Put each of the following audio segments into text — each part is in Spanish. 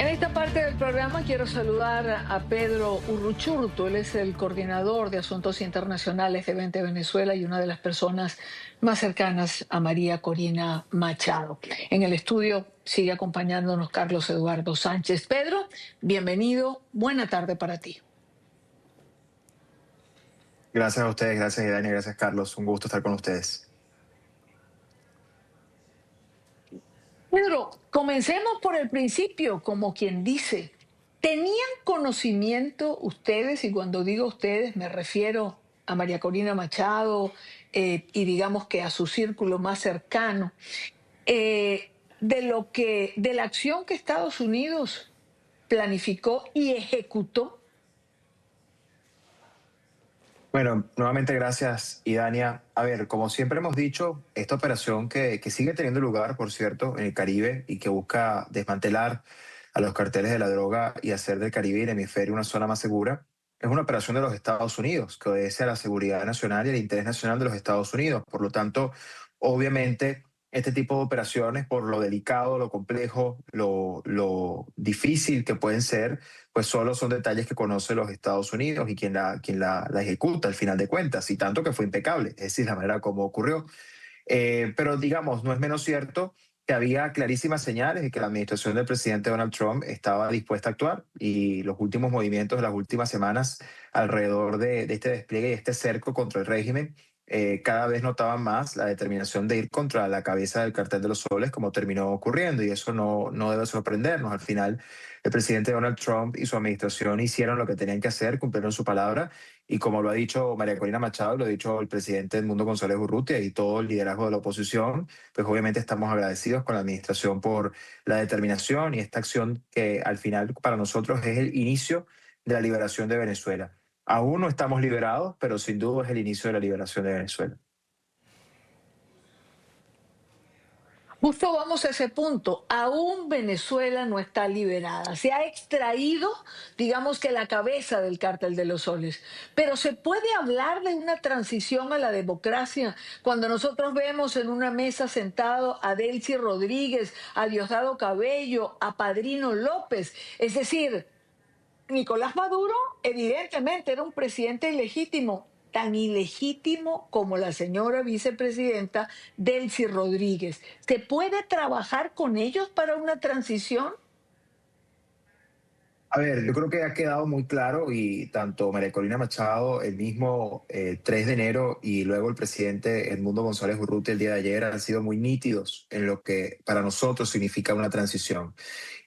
En esta parte del programa quiero saludar a Pedro Urruchurtu. Él es el coordinador de Asuntos Internacionales de 20 Venezuela y una de las personas más cercanas a María Corina Machado. En el estudio sigue acompañándonos Carlos Eduardo Sánchez. Pedro, bienvenido. Buena tarde para ti. Gracias a ustedes, gracias Dani, gracias Carlos. Un gusto estar con ustedes. Pedro, comencemos por el principio, como quien dice. ¿Tenían conocimiento ustedes, y cuando digo ustedes me refiero a María Corina Machado y digamos que a su círculo más cercano, de la acción que Estados Unidos planificó y ejecutó? Bueno, nuevamente gracias, Idania. A ver, como siempre hemos dicho, esta operación que sigue teniendo lugar, por cierto, en el Caribe y que busca desmantelar a los carteles de la droga y hacer del Caribe y el hemisferio una zona más segura, es una operación de los Estados Unidos que obedece a la seguridad nacional y al interés nacional de los Estados Unidos. Por lo tanto, obviamente, este tipo de operaciones, por lo delicado, lo complejo, lo difícil que pueden ser, pues solo son detalles que conoce los Estados Unidos y quien la ejecuta al final de cuentas, y tanto que fue impecable, es decir, la manera como ocurrió. Pero digamos, no es menos cierto que había clarísimas señales de que la administración del presidente Donald Trump estaba dispuesta a actuar, y los últimos movimientos de las últimas semanas alrededor de este despliegue y este cerco contra el régimen cada vez notaban más la determinación de ir contra la cabeza del cartel de los soles, como terminó ocurriendo, y eso no debe sorprendernos. Al final, el presidente Donald Trump y su administración hicieron lo que tenían que hacer, cumplieron su palabra, y como lo ha dicho María Corina Machado, lo ha dicho el presidente Edmundo González Urrutia y todo el liderazgo de la oposición, pues obviamente estamos agradecidos con la administración por la determinación y esta acción que al final para nosotros es el inicio de la liberación de Venezuela. Aún no estamos liberados, pero sin duda es el inicio de la liberación de Venezuela. Justo vamos a ese punto. Aún Venezuela no está liberada. Se ha extraído, digamos que la cabeza del cártel de los soles. Pero se puede hablar de una transición a la democracia cuando nosotros vemos en una mesa sentado a Delcy Rodríguez, a Diosdado Cabello, a Padrino López. Es decir, Nicolás Maduro evidentemente era un presidente ilegítimo, tan ilegítimo como la señora vicepresidenta Delcy Rodríguez. ¿Se puede trabajar con ellos para una transición? A ver, yo creo que ha quedado muy claro, y tanto María Corina Machado el mismo 3 de enero y luego el presidente Edmundo González Urrutia el día de ayer han sido muy nítidos en lo que para nosotros significa una transición.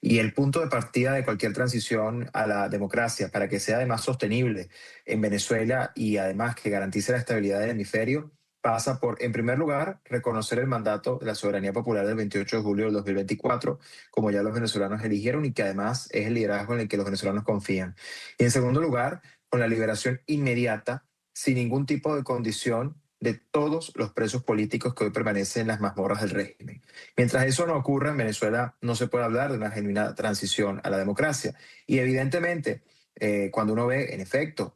Y el punto de partida de cualquier transición a la democracia, para que sea además sostenible en Venezuela y además que garantice la estabilidad del hemisferio, pasa por, en primer lugar, reconocer el mandato de la soberanía popular del 28 de julio del 2024, como ya los venezolanos eligieron y que además es el liderazgo en el que los venezolanos confían. Y en segundo lugar, con la liberación inmediata, sin ningún tipo de condición, de todos los presos políticos que hoy permanecen en las mazmorras del régimen. Mientras eso no ocurra en Venezuela, no se puede hablar de una genuina transición a la democracia. Y evidentemente, cuando uno ve, en efecto,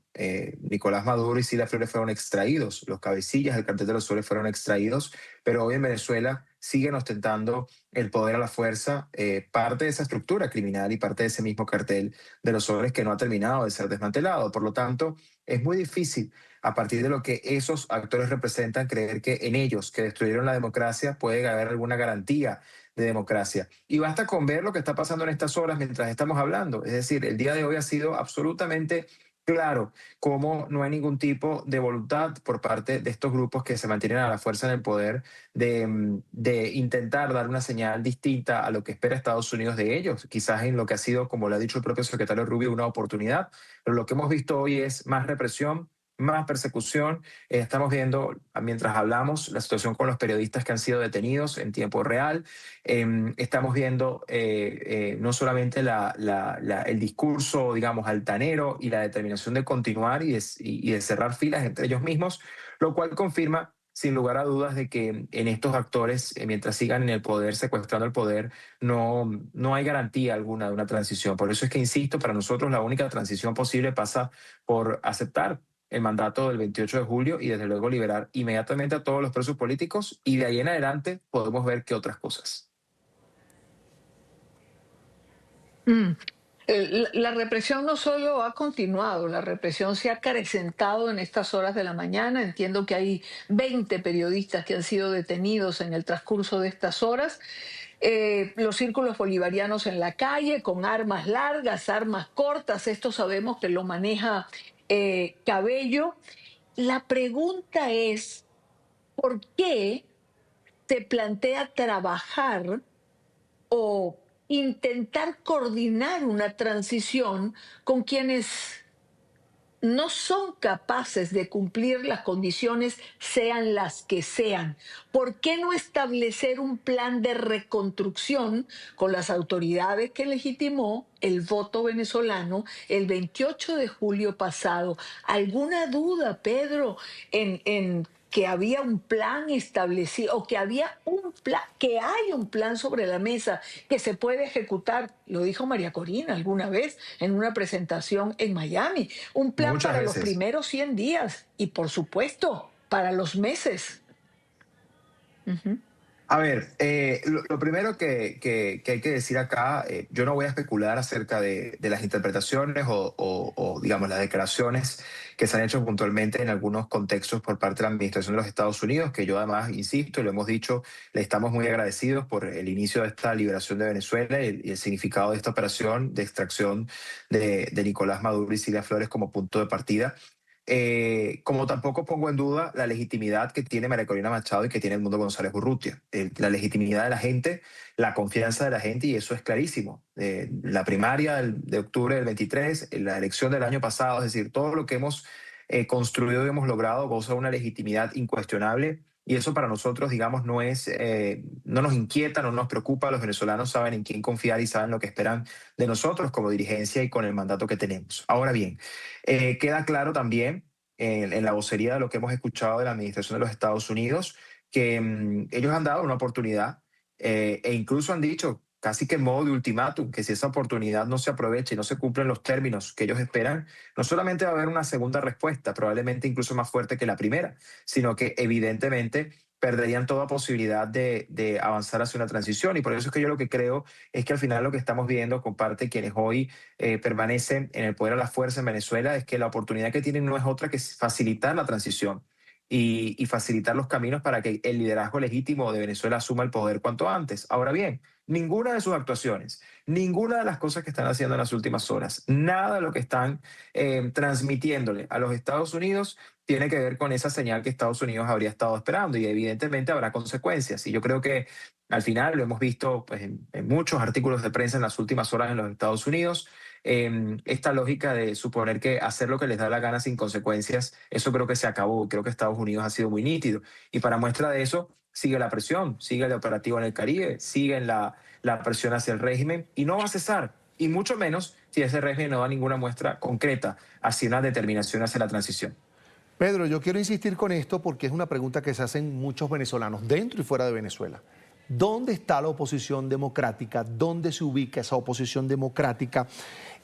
Nicolás Maduro y Sila Flores fueron extraídos, los cabecillas del cartel de los soles fueron extraídos, pero hoy en Venezuela siguen ostentando el poder a la fuerza, parte de esa estructura criminal y parte de ese mismo cartel de los soles que no ha terminado de ser desmantelado. Por lo tanto, es muy difícil, a partir de lo que esos actores representan, creer que en ellos, que destruyeron la democracia, puede haber alguna garantía de democracia. Y basta con ver lo que está pasando en estas horas mientras estamos hablando. Es decir, el día de hoy ha sido absolutamente claro cómo no hay ningún tipo de voluntad por parte de estos grupos que se mantienen a la fuerza en el poder de intentar dar una señal distinta a lo que espera Estados Unidos de ellos, quizás en lo que ha sido, como lo ha dicho el propio secretario Rubio, una oportunidad. Pero lo que hemos visto hoy es más represión, más persecución. Estamos viendo, mientras hablamos, la situación con los periodistas que han sido detenidos en tiempo real. Estamos viendo no solamente el discurso, digamos, altanero y la determinación de continuar y de cerrar filas entre ellos mismos, lo cual confirma sin lugar a dudas de que en estos actores, mientras sigan en el poder, secuestrando el poder, no hay garantía alguna de una transición. Por eso es que, insisto, para nosotros la única transición posible pasa por aceptar el mandato del 28 de julio y desde luego liberar inmediatamente a todos los presos políticos, y de ahí en adelante podemos ver qué otras cosas. Mm. La represión no solo ha continuado, la represión se ha acrecentado en estas horas de la mañana. Entiendo que hay 20 periodistas que han sido detenidos en el transcurso de estas horas. Los círculos bolivarianos en la calle con armas largas, armas cortas, esto sabemos que lo maneja Cabello. La pregunta es, ¿por qué se plantea trabajar o intentar coordinar una transición con quienes no son capaces de cumplir las condiciones, sean las que sean? ¿Por qué no establecer un plan de reconstrucción con las autoridades que legitimó el voto venezolano el 28 de julio pasado? ¿Alguna duda, Pedro, en que había un plan establecido o que había un plan, que hay un plan sobre la mesa que se puede ejecutar? Lo dijo María Corina alguna vez en una presentación en Miami. Un plan Muchas para los veces. primeros 100 días y, por supuesto, para los meses. Ujú. A ver, lo primero que hay que decir acá, yo no voy a especular acerca de las interpretaciones o, digamos, las declaraciones que se han hecho puntualmente en algunos contextos por parte de la Administración de los Estados Unidos, que yo además, insisto, y lo hemos dicho, le estamos muy agradecidos por el inicio de esta liberación de Venezuela y el significado de esta operación de extracción de Nicolás Maduro y Silvia Flores como punto de partida. Como tampoco pongo en duda la legitimidad que tiene María Corina Machado y que tiene Edmundo González Urrutia. La legitimidad de la gente, la confianza de la gente, y eso es clarísimo. La primaria de octubre del 23, la elección del año pasado, es decir, todo lo que hemos construido y hemos logrado goza de una legitimidad incuestionable. Y eso para nosotros, digamos, no nos inquieta, no nos preocupa. Los venezolanos saben en quién confiar y saben lo que esperan de nosotros como dirigencia y con el mandato que tenemos. Ahora bien, queda claro también en la vocería de lo que hemos escuchado de la Administración de los Estados Unidos que ellos han dado una oportunidad e incluso han dicho casi que en modo de ultimátum que si esa oportunidad no se aprovecha y no se cumplen los términos que ellos esperan, no solamente va a haber una segunda respuesta, probablemente incluso más fuerte que la primera, sino que evidentemente perderían toda posibilidad de avanzar hacia una transición. Y por eso es que yo lo que creo es que al final lo que estamos viendo con parte de quienes hoy permanecen en el poder a la fuerza en Venezuela es que la oportunidad que tienen no es otra que facilitar la transición y facilitar los caminos para que el liderazgo legítimo de Venezuela asuma el poder cuanto antes. Ahora bien, ninguna de sus actuaciones, ninguna de las cosas que están haciendo en las últimas horas, nada de lo que están transmitiéndole a los Estados Unidos tiene que ver con esa señal que Estados Unidos habría estado esperando, y evidentemente habrá consecuencias. Y yo creo que al final lo hemos visto pues, en muchos artículos de prensa en las últimas horas en los Estados Unidos. Esta lógica de suponer que hacer lo que les da la gana sin consecuencias, eso creo que se acabó. Creo que Estados Unidos ha sido muy nítido. Y para muestra de eso, sigue la presión, sigue el operativo en el Caribe, sigue la presión hacia el régimen y no va a cesar. Y mucho menos si ese régimen no da ninguna muestra concreta hacia una determinación hacia la transición. Pedro, yo quiero insistir con esto porque es una pregunta que se hacen muchos venezolanos dentro y fuera de Venezuela. ¿Dónde está la oposición democrática? ¿Dónde se ubica esa oposición democrática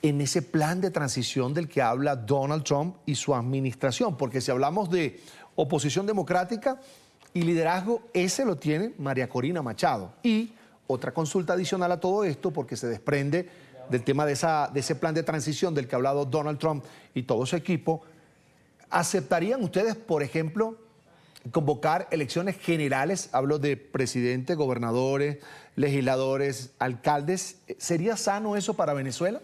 en ese plan de transición del que habla Donald Trump y su administración? Porque si hablamos de oposición democrática y liderazgo, ese lo tiene María Corina Machado. Y otra consulta adicional a todo esto, porque se desprende del tema de ese plan de transición del que ha hablado Donald Trump y todo su equipo. ¿Aceptarían ustedes, por ejemplo, convocar elecciones generales? Hablo de presidente, gobernadores, legisladores, alcaldes. ¿Sería sano eso para Venezuela?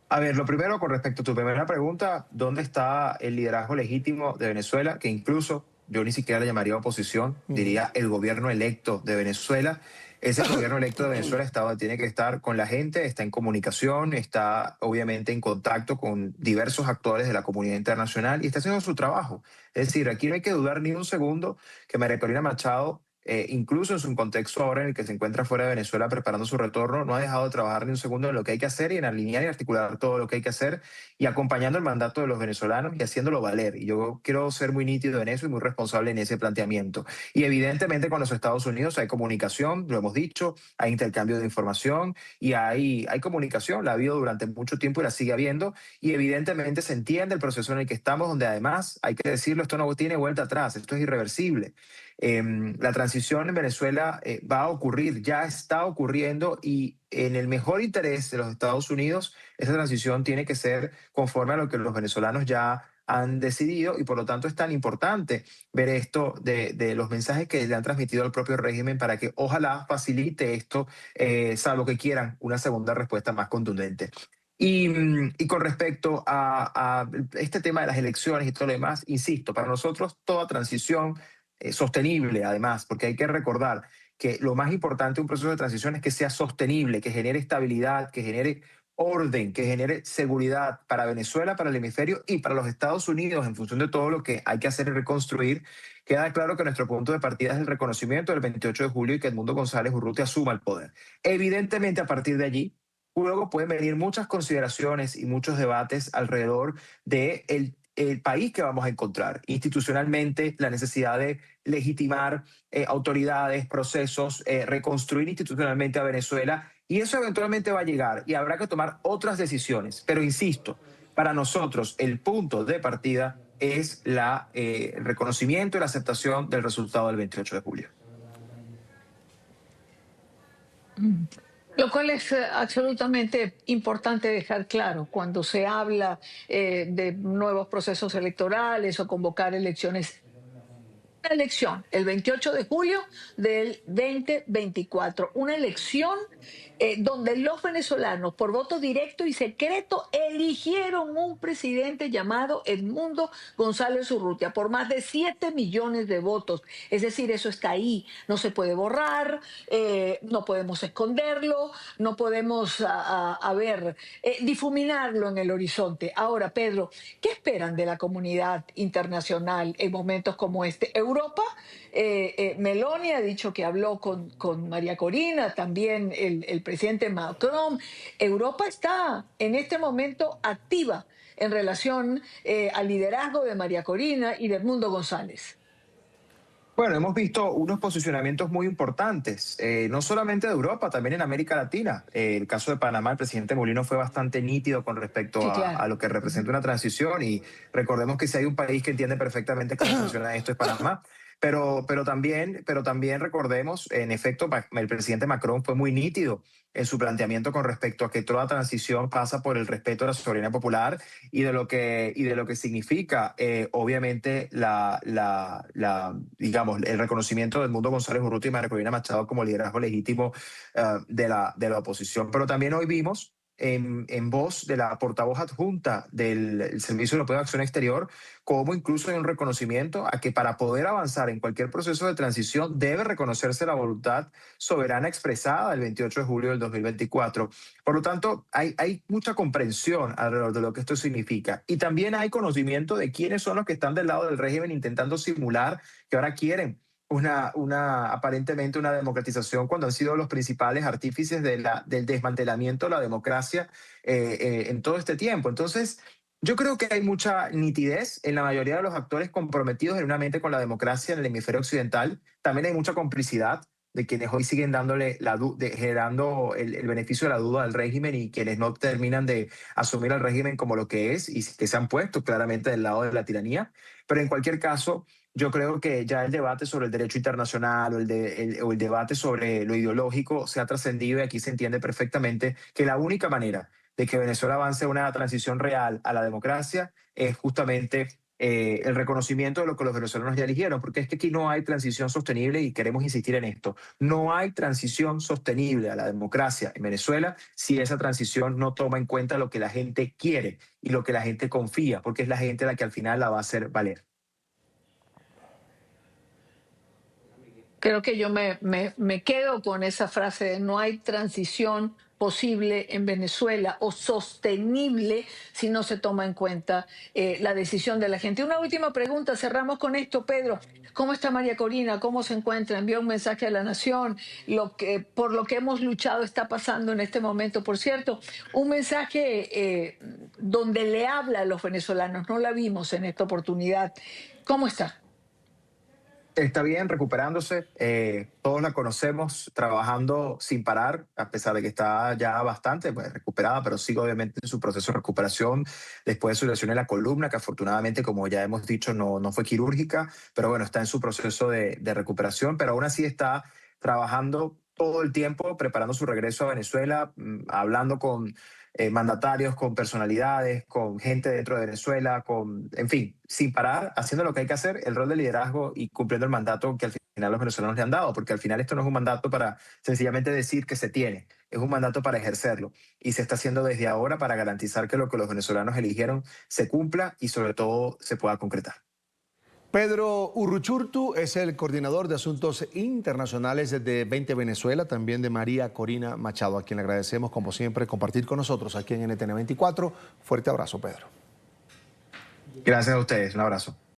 A ver, lo primero con respecto a tu primera pregunta, ¿dónde está el liderazgo legítimo de Venezuela? Que incluso yo ni siquiera le llamaría oposición, diría el gobierno electo de Venezuela. Ese gobierno electo de Venezuela está donde tiene que estar con la gente, está en comunicación, está obviamente en contacto con diversos actores de la comunidad internacional y está haciendo su trabajo. Es decir, aquí no hay que dudar ni un segundo que María Corina Machado, incluso en su contexto ahora en el que se encuentra fuera de Venezuela preparando su retorno, no ha dejado de trabajar ni un segundo en lo que hay que hacer y en alinear y articular todo lo que hay que hacer y acompañando el mandato de los venezolanos y haciéndolo valer. Y yo quiero ser muy nítido en eso y muy responsable en ese planteamiento. Y evidentemente con los Estados Unidos hay comunicación, lo hemos dicho, hay intercambio de información y hay comunicación, la ha habido durante mucho tiempo y la sigue habiendo, y evidentemente se entiende el proceso en el que estamos, donde además, hay que decirlo, esto no tiene vuelta atrás, esto es irreversible. La transición en Venezuela va a ocurrir, ya está ocurriendo y en el mejor interés de los Estados Unidos, esa transición tiene que ser conforme a lo que los venezolanos ya han decidido y por lo tanto es tan importante ver esto de los mensajes que le han transmitido al propio régimen para que ojalá facilite esto, salvo que quieran una segunda respuesta más contundente. Y con respecto a este tema de las elecciones y todo lo demás, insisto, para nosotros toda transición sostenible, además, porque hay que recordar que lo más importante de un proceso de transición es que sea sostenible, que genere estabilidad, que genere orden, que genere seguridad para Venezuela, para el hemisferio y para los Estados Unidos en función de todo lo que hay que hacer y reconstruir. Queda claro que nuestro punto de partida es el reconocimiento del 28 de julio y que Edmundo González Urrutia asuma el poder. Evidentemente, a partir de allí, luego pueden venir muchas consideraciones y muchos debates alrededor de el país que vamos a encontrar. Institucionalmente, la necesidad de legitimar autoridades, procesos, reconstruir institucionalmente a Venezuela, y eso eventualmente va a llegar y habrá que tomar otras decisiones. Pero insisto, para nosotros el punto de partida es el reconocimiento y la aceptación del resultado del 28 de julio. Lo cual es absolutamente importante dejar claro cuando se habla de nuevos procesos electorales o convocar elecciones. Una elección el 28 de julio del 2024, una elección donde los venezolanos por voto directo y secreto eligieron un presidente llamado Edmundo González Urrutia por más de 7 millones de votos. Es decir, eso está ahí, no se puede borrar, no podemos esconderlo, no podemos difuminarlo en el horizonte. Ahora, Pedro, ¿qué esperan de la comunidad internacional en momentos como este? Europa, Meloni ha dicho que habló con María Corina, también el presidente Macron. Europa está en este momento activa en relación al liderazgo de María Corina y de Edmundo González. Bueno, hemos visto unos posicionamientos muy importantes, no solamente de Europa, también en América Latina. El caso de Panamá, el presidente Molino fue bastante nítido con respecto Sí, claro. a lo que representa una transición y recordemos que si hay un país que entiende perfectamente cómo funciona esto es Panamá. Pero también recordemos, en efecto, el presidente Macron fue muy nítido en su planteamiento con respecto a que toda transición pasa por el respeto a la soberanía popular y de lo que significa, obviamente, digamos, el reconocimiento del Edmundo González Urrutia y María Corina Machado como liderazgo legítimo de la oposición. Pero también hoy vimos en voz de la portavoz adjunta del Servicio Europeo de Acción Exterior, como incluso hay un reconocimiento a que para poder avanzar en cualquier proceso de transición debe reconocerse la voluntad soberana expresada el 28 de julio del 2024. Por lo tanto, hay mucha comprensión alrededor de lo que esto significa y también hay conocimiento de quiénes son los que están del lado del régimen intentando simular que ahora quieren aparentemente una democratización cuando han sido los principales artífices del desmantelamiento de la democracia en todo este tiempo. Entonces, yo creo que hay mucha nitidez en la mayoría de los actores comprometidos genuinamente con la democracia en el hemisferio occidental. También hay mucha complicidad de quienes hoy siguen dándole generando el beneficio de la duda al régimen y quienes no terminan de asumir al régimen como lo que es y que se han puesto claramente del lado de la tiranía. Pero en cualquier caso, yo creo que ya el debate sobre el derecho internacional o el debate sobre lo ideológico se ha trascendido y aquí se entiende perfectamente que la única manera de que Venezuela avance a una transición real a la democracia es justamente el reconocimiento de lo que los venezolanos ya eligieron, porque es que aquí no hay transición sostenible y queremos insistir en esto. No hay transición sostenible a la democracia en Venezuela si esa transición no toma en cuenta lo que la gente quiere y lo que la gente confía, porque es la gente la que al final la va a hacer valer. Creo que yo me quedo con esa frase de no hay transición posible en Venezuela o sostenible si no se toma en cuenta la decisión de la gente. Una última pregunta, cerramos con esto, Pedro. ¿Cómo está María Corina? ¿Cómo se encuentra? Envió un mensaje a la nación. Por lo que hemos luchado está pasando en este momento. Por cierto, un mensaje donde le habla a los venezolanos. No la vimos en esta oportunidad. ¿Cómo está? Está bien, recuperándose. Todos la conocemos trabajando sin parar, a pesar de que está ya bastante pues, recuperada, pero sigue obviamente en su proceso de recuperación después de su lesión en la columna, que afortunadamente, como ya hemos dicho, no fue quirúrgica, pero bueno, está en su proceso de recuperación, pero aún así está trabajando todo el tiempo, preparando su regreso a Venezuela, hablando con mandatarios, con personalidades, con gente dentro de Venezuela, en fin, sin parar, haciendo lo que hay que hacer, el rol de liderazgo y cumpliendo el mandato que al final los venezolanos le han dado, porque al final esto no es un mandato para sencillamente decir que se tiene, es un mandato para ejercerlo y se está haciendo desde ahora para garantizar que lo que los venezolanos eligieron se cumpla y sobre todo se pueda concretar. Pedro Urruchurtu es el coordinador de Asuntos Internacionales de 20 Venezuela, también de María Corina Machado, a quien le agradecemos, como siempre, compartir con nosotros aquí en NTN 24. Fuerte abrazo, Pedro. Gracias a ustedes, un abrazo.